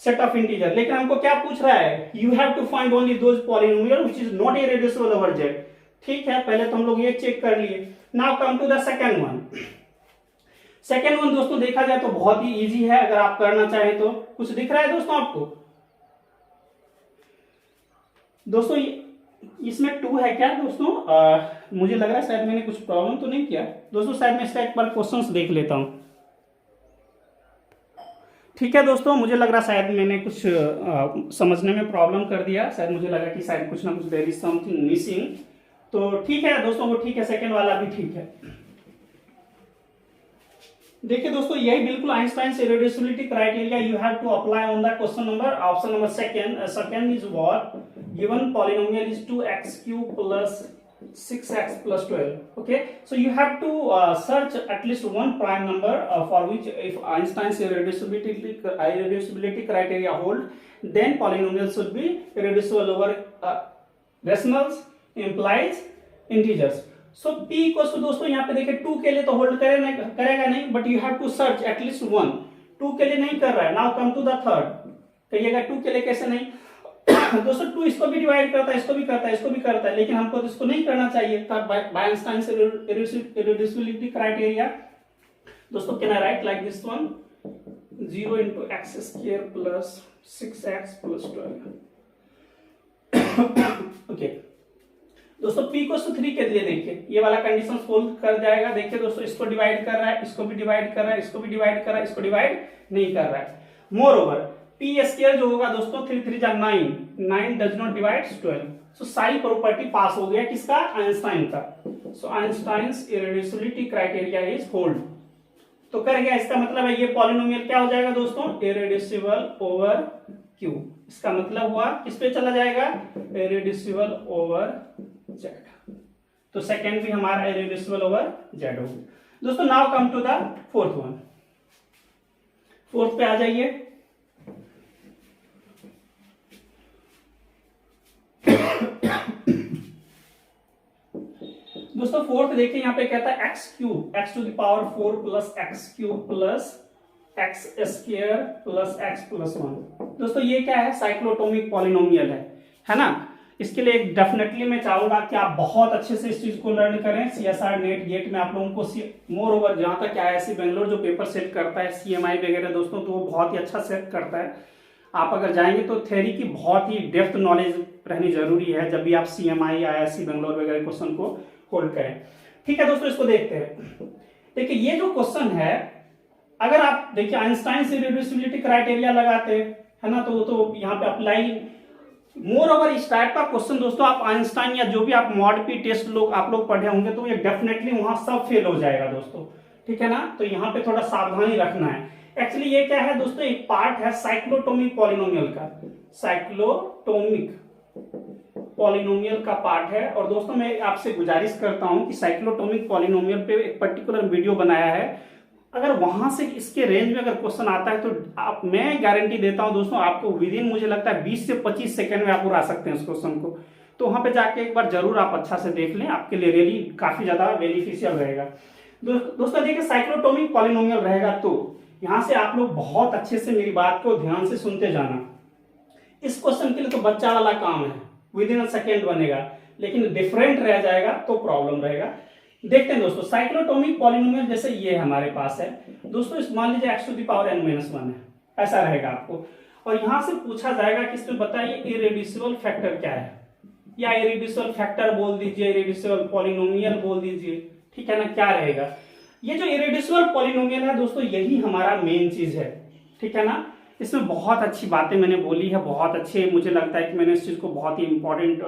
set of integer. लेकिन हमको क्या पूछ रहा है, you have to find only those polynomial which is not irreducible over z। ठीक है, पहले तो हम लोग ये चेक कर लिए। Now come to the second one. Second one दोस्तों देखा जाए तो बहुत ही इजी है, अगर आप करना चाहें तो। कुछ दिख रहा है दोस्तों आपको, दोस्तों इसमें 2 है क्या दोस्तों, मुझे लग रहा है शायद मैंने कुछ प्रॉब्लम तो नहीं किया दोस्तों, शायद मैं इसका एक बार क्वेश्चंस देख लेता हूं। ठीक है दोस्तों, मुझे लग रहा शायद मैंने कुछ समझने में प्रॉब्लम कर दिया, शायद मुझे लगा कि शायद कुछ ना कुछ देयर इज समथिंग मिसिंग। तो ठीक है दोस्तों, वो ठीक है, सेकंड वाला भी ठीक है। देखिए दोस्तों यही बिल्कुल Einstein's irreducibility criteria you have to apply on the question number, option number second is what, given polynomial is 2x³ plus 6x plus 12. Okay, so you have to search at least one prime number for which if Einstein's irreducibility criteria hold, then polynomial should be irreducible over rationals implies integers. So p equals to दोस्तों यहाँ पे देखिए 2 के लिए तो hold करेगा नहीं, but you have to search at least 1, 2 के लिए नहीं कर रहा है। Now come to the third, कहिएगा 2 के लिए कैसे नहीं दोस्तों 2 इसको भी डिवाइड करता है, इसको भी करता है, इसको भी करता है, लेकिन हमको तो इसको नहीं करना चाहिए था बाय आइंस्टाइन्स इरेड्यूसिबिलिटी क्राइटेरिया। दोस्तों can I right like this one, 0 into x² plus 6x plus 12। Okay दोस्तों p को 3 के लिए देखिए ये वाला कंडीशन सोल्व कर जाएगा। देखिए दोस्तों इसको डिवाइड कर रहा है, इसको भी डिवाइड कर रहा है, इसको भी डिवाइड कर रहा है, इसको डिवाइड नहीं कर रहा है। मोर ओवर p स्क्वायर जो होगा दोस्तों 3 3 जा 9 डज नॉट डिवाइड्स 12। सो सारी प्रॉपर्टी पास हो गया किसका, आइंस्टाइन का। सो Einstein's irreducibility criteria is hold, तो कर गया। इसका मतलब है ये पॉलिनोमियल क्या हो जाएगा दोस्तों, इरेड्यूसिबल ओवर q। इसका मतलब हुआ किस पे चला जाएगा, इरेड्यूसिबल ओवर z। तो सेकंड भी हमारा इरेड्यूसिबल ओवर z होगा दोस्तों। Now come to the fourth one, fourth पे आ जाइए। दोस्तों फोर्थ देखिए यहाँ पे कहता है x cube, x to the power 4 plus x cube plus x square plus x plus 1। दोस्तों ये क्या है, साइक्लोटोमिक पॉलिनोमियल है ना। इसके लिए डेफिनेटली मैं चाहूंगा कि आप बहुत अच्छे से इस चीज को लर्न करें। सीएसआर नेट गेट में आप लोगों को मोर ओवर जहां तक आईआईसी बेंगलोर जो पेपर सेट करता है सीएमआई वगैरह दोस्तों, तो वो बहुत ही अच्छा सेट करता है। आप अगर जाएंगे तो थ्योरी की बहुत ही डेप्थ नॉलेज रहनी जरूरी है जब भी आप सीएमआई आईआईसी बेंगलोर वगैरह क्वेश्चन को होल्ड करें। ठीक है दोस्तों, इसको देखते हैं। देखिए ये जो क्वेश्चन है, अगर आप देखिए आइंस्टाइन से रिड्यूसिबिलिटी क्राइटेरिया लगाते है ना, तो वो तो यहाँ पे अप्लाई मोर ओवर इस टाइप का क्वेश्चन दोस्तों आप आइंस्टाइन या जो भी आप मॉड पी टेस्ट आप लोग पढ़े होंगे तो ये डेफिनेटली वहां सब फेल हो जाएगा दोस्तों। ठीक है ना, तो यहाँ पे थोड़ा सावधानी रखना है। एक्चुअली ये क्या है दोस्तों, एक पार्ट है साइक्लोटोमिक पॉलिनोमियल का, साइक्लोटोमिक पॉलिनोमियल का पार्ट है। और दोस्तों मैं आपसे गुजारिश करता हूं कि साइक्लोटोमिक पॉलिनोमियल पे एक पर्टिकुलर वीडियो बनाया है, अगर वहां से इसके रेंज में अगर क्वेश्चन आता है तो मैं गारंटी देता हूं दोस्तों आपको विद इन मुझे लगता है 20 से 25 सेकंड में आप उड़ा सकते हैं उस क्वेश्चन को। तो वहां पे जाके एक बार जरूर आप अच्छा से देख लें, आपके लिए रियली काफी ज्यादा बेनिफिशियल रहेगा। दोस्तों देखिए साइक्लोटोमिक पॉलिनोमियल रहेगा तो यहां से आप लोग बहुत अच्छे से मेरी बात को ध्यान से सुनते जाना। इस क्वेश्चन के लिए तो बच्चा वाला काम है, विद इन अ सेकेंड बनेगा, लेकिन डिफरेंट रह जाएगा तो प्रॉब्लम रहेगा। देखते हैं दोस्तों, साइक्लोटोमिक पॉलिनोमियल जैसे ये हमारे पास है दोस्तों, इस मान लीजिए x to the power n-1 है, ऐसा रहेगा आपको। और यहां से पूछा जाएगा कि इसमें बताइए इरेड्यूसिबल फैक्टर क्या है, या इरेड्यूसिबल फैक्टर बोल दीजिए, इरेड्यूसिबल पॉलिनोमियल बोल दीजिए। ठीक है ना, क्या रहेगा ये जो इरेड्यूसिबल पॉलिनोमियल है दोस्तों, यही हमारा मेन चीज है। ठीक है ना, इसमें बहुत अच्छी बातें मैंने बोली है, बहुत अच्छे मुझे लगता है कि मैंने इस चीज को बहुत ही इंपॉर्टेंट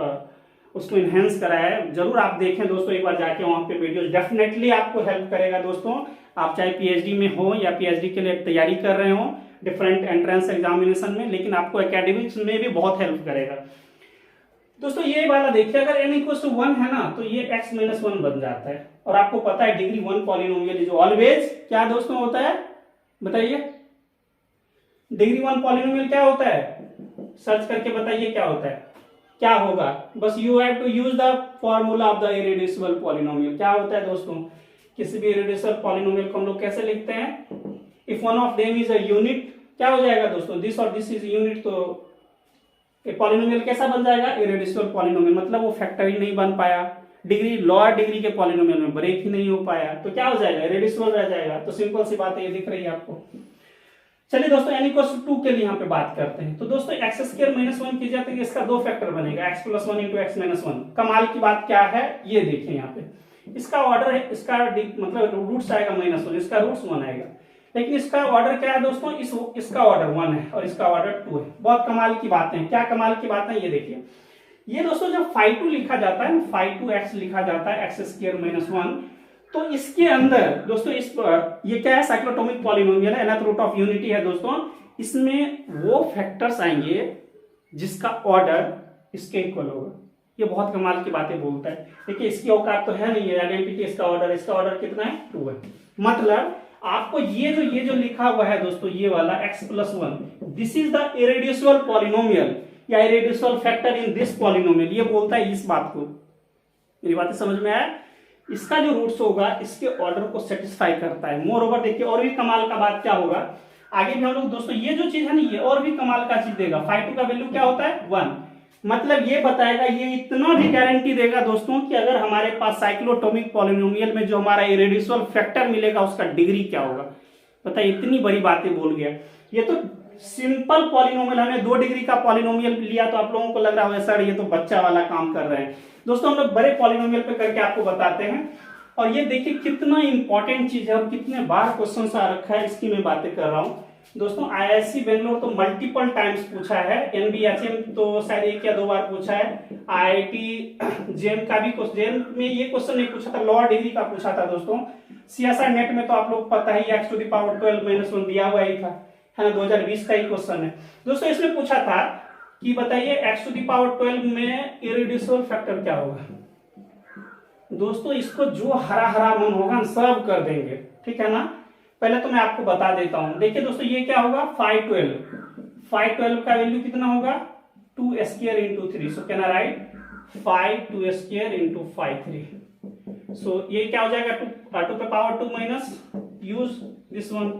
उसको इनहेंस करा है। जरूर आप देखें दोस्तों एक बार जाके वहां पे वीडियो, डेफिनेटली आपको हेल्प करेगा दोस्तों। आप चाहे पीएचडी में हो या पीएचडी के लिए तैयारी कर रहे हो डिफरेंट एंट्रेंस एग्जामिनेशन में, लेकिन आपको एकेडमिक्स में भी बहुत हेल्प करेगा दोस्तों। ये वाला देखिए, अगर n इक्वल टू 1 है ना तो ये x-1 बन जाता है। और आपको पता है डिग्री 1 पॉलिनोमियल जो ऑलवेज क्या दोस्तों होता है, बताइए डिग्री 1 पॉलिनोमियल क्या होता है, सर्च करके बताइए क्या होता है, क्या होगा। बस you have to use the formula of the irreducible polynomial. क्या होता है दोस्तों, किसी भी इरेड्यूसिबल पॉलिनोमियल को हम लोग कैसे लिखते हैं, if one of them is a unit, क्या हो जाएगा दोस्तों, दिस और दिस इज यूनिट, तो ये पॉलिनोमियल कैसा बन जाएगा, इरेड्यूसिबल पॉलिनोमियल। मतलब वो फैक्टर ही नहीं बन पाया, डिग्री लोअर डिग्री के पॉलिनोमियल में ब्रेक ही नहीं हो पाया, तो क्या हो जाएगा, इरेड्यूसिबल रह जाएगा। तो सिंपल सी बात है, ये दिख रही है आपको। चलिए दोस्तों n इक्वल टू 2 के लिए यहाँ पे बात करते हैं। तो दोस्तों एक्स स्क्वायर माइनस 1 कीजिए तो इसका दो फैक्टर बनेगा, x plus 1 into x minus 1। कमाल की बात क्या है ये देखिए यहाँ पे, इसका ऑर्डर है, इसका मतलब रूट्स आएगा -1, इसका रूट्स 1 आएगा, लेकिन इसका ऑर्डर क्या है दोस्तों, इसका ऑर्डर 1 है और इसका ऑर्डर 2 है। बहुत कमाल की बात है। क्या कमाल की बात है ये देखिए, ये दोस्तों जब φ2 लिखा जाता है, φ2x लिखा जाता है एक्स स्क्वायर माइनस 1, तो इसके अंदर दोस्तों इस ये क्या है, साइक्लोटोमिक पॉलिनोमियल है, nth रूट ऑफ यूनिटी है दोस्तों। इसमें वो फैक्टर्स आएंगे जिसका ऑर्डर इसके इक्वल होगा। ये बहुत कमाल की बातें बोलता है। देखिए इसकी औकात तो है नहीं है आइडेंटिटी, इसका ऑर्डर कितना है, 2 है। मतलब आपको ये जो लिखा हुआ है दोस्तों, ये वाला x plus 1, this is the irreducible polynomial या irreducible factor in this polynomial. ये बोलता है इस बात को, मेरी बातें समझ में आया, इसका जो रूट्स होगा इसके ऑर्डर को सेटिस्फाई करता है। मोर ओवर देखिए और भी कमाल का बात क्या होगा, आगे भी हम लोग दोस्तों ये जो चीज है ना, ये और भी कमाल का चीज देगा। φ2 का वैल्यू क्या होता है, 1। मतलब ये बताएगा, ये इतना भी गारंटी देगा दोस्तों कि अगर हमारे पास साइक्लोटोमिक पॉलिनोमियल में जो हमारा इरेड्यूसिबल फैक्टर मिलेगा उसका डिग्री क्या होगा। पता है इतनी बड़ी बातें बोल गया। ये तो सिंपल पॉलिनोमियल, हमने 2 डिग्री का पॉलिनोमियल लिया तो आप लोगों को लग रहा है सर ये तो बच्चा वाला काम कर रहे हैं। दोस्तों हम लोग बड़े पॉलिनोमियल पे करके आपको बताते हैं। और ये देखिए कितना इंपॉर्टेंट चीज है और कितने बार क्वेश्चन आ रखा है, इसकी मैं बातें कर रहा हूँ दोस्तों। आईआईसी बेंगलोर तो मल्टीपल टाइम्स पूछा है, एनबीएचएम तो शायद 1 या 2 बार पूछा है, आईआईटी जेएम का भी जेएम में ये क्वेश्चन नहीं पूछा था, लोअर डिग्री का पूछा था दोस्तों। सीएसआर नेट में तो आप लोग पता ही x टू द पावर 12 - 1 दिया हुआ ही था, है ना, 2020 का ही क्वेश्चन है दोस्तों। इसमें पूछा था कि बताइए x टू द पावर 12 में इरेड्यूसिबल फैक्टर क्या होगा। दोस्तों इसको जो हरा हरा मन होगा सब कर देंगे, ठीक है ना। पहले तो मैं आपको बता देता हूं, देखिए दोस्तों ये क्या होगा, φ12 का वैल्यू कितना होगा, 2 square into 3। So can I write φ2 square into φ3। So ये क्या हो जाएगा, टू पे power 2 minus use this one.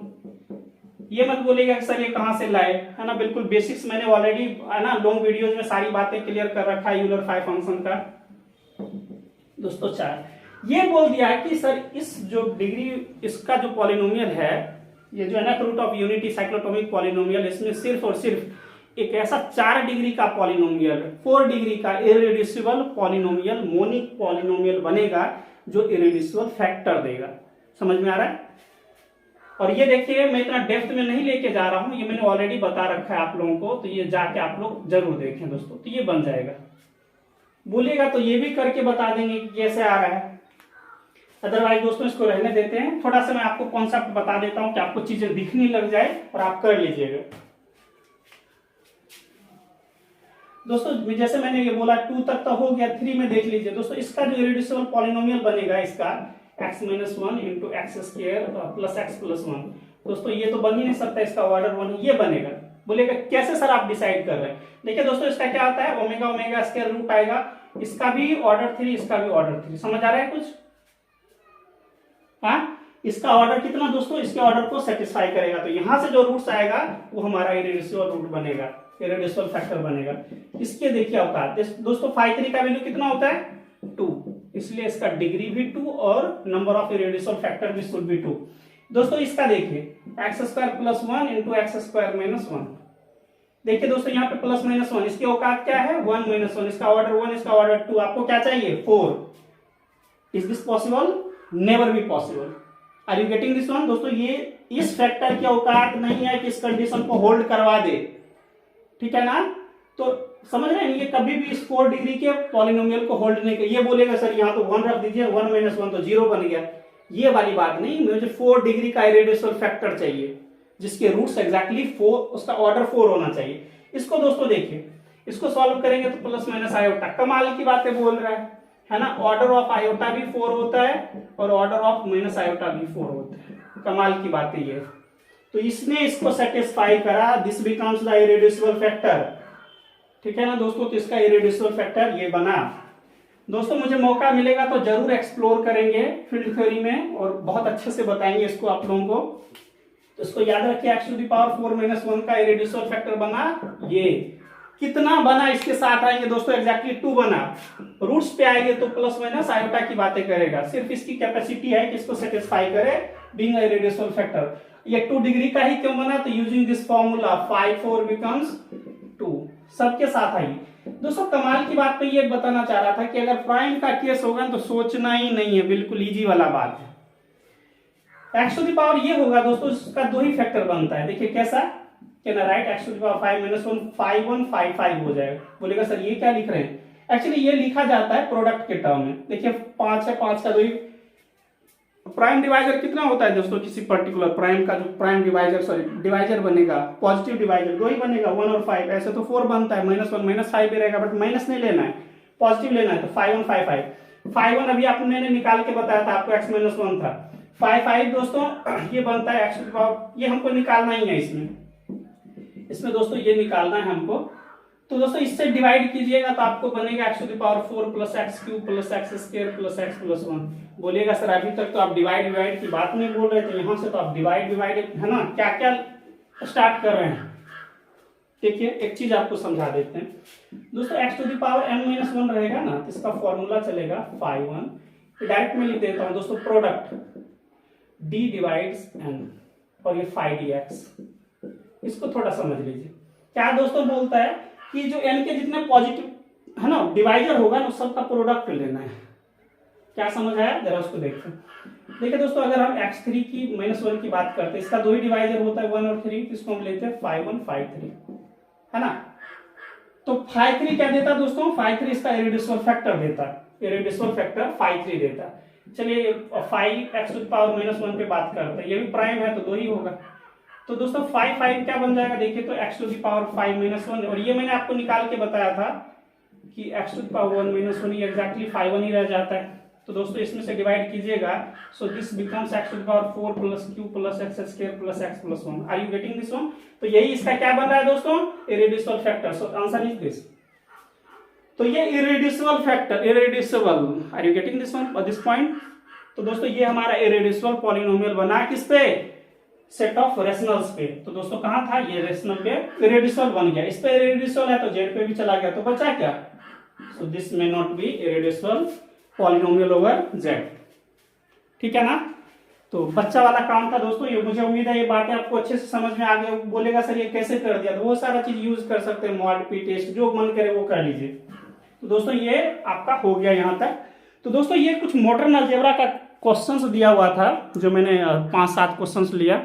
ये मत बोलेगा कि सर ये कहां से लाए, है ना, बिल्कुल बेसिक्स मैंने ऑलरेडी, है ना, लॉन्ग वीडियोज में सारी बातें क्लियर कर रखा है यूलर 5 फंक्शन का। दोस्तों 4 ये बोल दिया कि सर इस जो डिग्री इसका जो पॉलिनोमियल है, ये जो है ना root of unity cyclotomic polynomial, इसमें सिर्फ और सिर्फ एक ऐसा 4 डिग्री का पॉलिनोमियल, 4 डिग्री का इररेड्यूसिबल पॉलिनोमियल, मोनिक पॉलिनोमियल बनेगा जो इररेड्यूसिबल फैक्टर देगा। समझ में आ रहा है? और ये देखिए मैं इतना डेप्थ में नहीं लेके जा रहा हूं, ये मैंने ऑलरेडी बता रखा है आप लोगों को, तो ये जाके आप लोग जरूर देखें दोस्तों। तो ये बन जाएगा, बोलेगा तो ये भी करके बता देंगे कि कैसे आ रहा है। अदरवाइज दोस्तों इसको रहने देते हैं, थोड़ा सा मैं आपको कॉन्सेप्ट बता देता हूं कि आपको चीजें दिखने लग जाए और आप कर लीजिएगा। दोस्तों जैसे मैंने ये बोला 2 तक तो हो गया, 3 में देख लीजिए दोस्तों, इसका जो इररेड्यूसिबल पॉलिनोमियल बनेगा इसका x minus 1 into x square plus x plus 1। दोस्तों ये तो बन ही नहीं सकता, इसका ऑर्डर 1 ये बनेगा। बोलेगा कैसे सर आप डिसाइड कर रहे हैं? देखिए दोस्तों इसका क्या आता है, ओमेगा ओमेगा स्क्वायर रूट आएगा, इसका भी ऑर्डर 3, इसका भी ऑर्डर 3। समझ आ रहा है कुछ? हाँ, इसका ऑर्डर कितना दोस्तों, इसके ऑर्डर को सेटिस्फाई करेगा, तो यहां से जो रूट्स आएगा वो हमारा इररेड्यूसिबल रूट बनेगा, इररेड्यूसिबल फैक्टर बनेगा। इसके देखिए अवकाश दोस्तों, फाई 3 का वैल्यू कितना होता है 2, इसलिए इसका डिग्री भी 2 और नंबर ऑफ इररेड्यूसिबल फैक्टर भी शुड बी 2। दोस्तों इसका देखिए x square plus 1 into x square minus 1। देखिए दोस्तों यहाँ पे प्लस माइनस 1, इसकी औकात क्या है 1 माइनस 1, इसका ऑर्डर 1, इसका ऑर्डर 2। आपको क्या चाहिए 4। Is this possible? Never be possible. Are you getting this one? दोस्तों ये इस फैक्टर की औकात नहीं है कि इस कंडीशन को होल्ड करवा दे, ठीक है ना? तो समझ रहे हैं, ये कभी भी इस 4 डिग्री के पॉलिनोमियल को होल्ड नहीं कर। ये बोलेगा सर यहाँ तो 1 रख दीजिए, 1 माइनस 1 तो 0 बन गया, ये वाली बात नहीं। मुझे 4 डिग्री का इररेड्यूसिबल फैक्टर चाहिए जिसके रूट्स एग्जैक्टली 4, उसका ऑर्डर 4 होना चाहिए। इसको दोस्तों देखिए, इसको सॉल्व करेंगे तो प्लस माइनस आयोटा, कमाल की बातें बोल रहा है ना? ऑर्डर ऑफ आयोटा भी 4 होता है और ऑर्डर ऑफ माइनस आयोटा भी 4 होता है, कमाल की बातें ये। तो इसने इसको सेटिस्फाई करा, दिस बिकम्स द इररेड्यूसिबल फैक्टर, ठीक है ना दोस्तों? तो इसका इररेड्यूसिबल फैक्टर ये बना। दोस्तों मुझे मौका मिलेगा तो जरूर एक्सप्लोर करेंगे फील्ड थ्योरी में और बहुत अच्छे से बताएंगे इसको आप लोगों को। तो इसको याद रखिए, x to the power 4 minus 1 का इररेड्यूसिबल फैक्टर बना ये। कितना बना इसके साथ आएंगे दोस्तों, एग्जैक्टली 2 बना। रूट्स पे आएंगे तो प्लस माइनस आयोटा की बातें करेगा, सिर्फ इसकी कैपेसिटी है कि इसको सेटिस्फाई करे बीइंग अ इररेड्यूसिबल फैक्टर। ये 2 डिग्री का ही क्यों बना? तो यूजिंग दिस फॉर्मूला 5 4 बिकम्स 2, सबके साथ आइए। दोस्तों कमाल की बात मैं ये बताना चाह रहा था कि अगर प्राइम का केस होगा तो सोचना ही नहीं है, बिल्कुल इजी वाला बात है। एक्स टू द पावर ये होगा दोस्तों, इसका 2 ही फैक्टर बनता है। देखिए कैसा, can write x to the power 5 minus 1 5 1 5 5 हो जाएगा। बोलेगा सर ये क्या लिख रहे हैं? एक्चुअली ये लिखा जाता है प्रोडक्ट के टर्म में। देखिए 5 है, 5 का 2 ही। प्राइम डिवाइजर कितना होता है दोस्तों, किसी पर्टिकुलर प्राइम का जो प्राइम डिवाइजर, सॉरी डिवाइजर बनेगा, पॉजिटिव डिवाइजर 2 ही बनेगा, 1 और 5। ऐसे तो 4 बनता है, माइनस 1 माइनस 5 भी रहेगा, बट माइनस नहीं लेना है, पॉजिटिव लेना है। तो 5 1 5 5 5 1 अभी आपने निकाल के बताया था आपको, x माइनस 1 था। 5 5 दोस्तों ये बनता है एक्स टू द पावर, ये हमको निकालना ही है इसमें दोस्तों, ये निकालना है हमको। तो दोस्तों इससे डिवाइड कीजिएगा तो आपको बनेगा x to the power 4 plus x cube plus x square plus x plus 1। बोलिएगा सर अभी तक तो आप डिवाइड की बात नहीं बोल रहे थे, यहाँ से तो आप डिवाइड है ना, क्या क्या स्टार्ट कर रहे हैं। देखिए एक चीज आपको समझा देते हैं दोस्तों, x to the power n minus 1 रहेगा ना, तो इसका फॉर्मूला चलेगा 5 1। डायरेक्ट में लिख देता हूँ दोस्तों, प्रोडक्ट d डिवाइड्स n और ये 5 dx। इसको थोड़ा समझ लीजिए, क्या दोस्तों बोलता है कि जो n के जितने पॉजिटिव है ना डिवाइजर होगा ना, सबका प्रोडक्ट लेना है। क्या समझ आया, जरा उसको देखते हैं। देखिए दोस्तों अगर हम x3 की माइनस 1 की बात करते हैं, इसका 2 ही डिवाइजर होता है 1 और 3, इसको हम लेते हैं 5 1 5 3, है ना? तो 5 3 क्या देता दोस्तों, 5 3 इसका इररेड्यूसिबल फैक्टर देता है, इररेड्यूसिबल फैक्टर 5 3 देता है। चलिए 5 x to the power minus 1 पे बात करते हैं, ये भी प्राइम है तो 2 ही होगा। तो दोस्तों 5 5 क्या बन जाएगा, देखिए तो x to the power 5 minus 1, और ये मैंने आपको निकाल के बताया था कि x to the power 1 minus 1 exactly 5 1 ही रह जाता है। तो दोस्तों इसमें से डिवाइड कीजिएगा, so this becomes x to the power 4 plus q plus x square plus x plus 1। Are you getting this one? तो यही इसका क्या बन रहा है दोस्तों, irreducible factor. So answer is this. तो ये irreducible factor, irreducible, are you getting this one, this point? तो दोस्तों ये हमारा इरेड्यूसिबल पॉलिनोमियल बना किस पे, सेट ऑफ रेशनल्स पे। तो दोस्तों कहां था, ये रेशनल पे इरेड्यूसिबल बन गया, इस पे इरेड्यूसिबल है तो जेड पे भी चला गया, तो बचा क्या, so this may not be irreducible polynomial over Z. ठीक है ना, तो बच्चा वाला काम था दोस्तों ये। मुझे उम्मीद है ये बातें आपको अच्छे से समझ में आ गई। बोलेगा सर ये कैसे कर दिया, तो वो सारा चीज यूज कर सकते हैं, मॉड, पी टेस्ट, जो मन करे वो कर लीजिए। तो दोस्तों ये आपका हो गया यहां तक। तो दोस्तों ये कुछ मॉडर्न अलजेब्रा का क्वेश्चंस दिया हुआ था, जो मैंने 5-7 क्वेश्चंस लिया।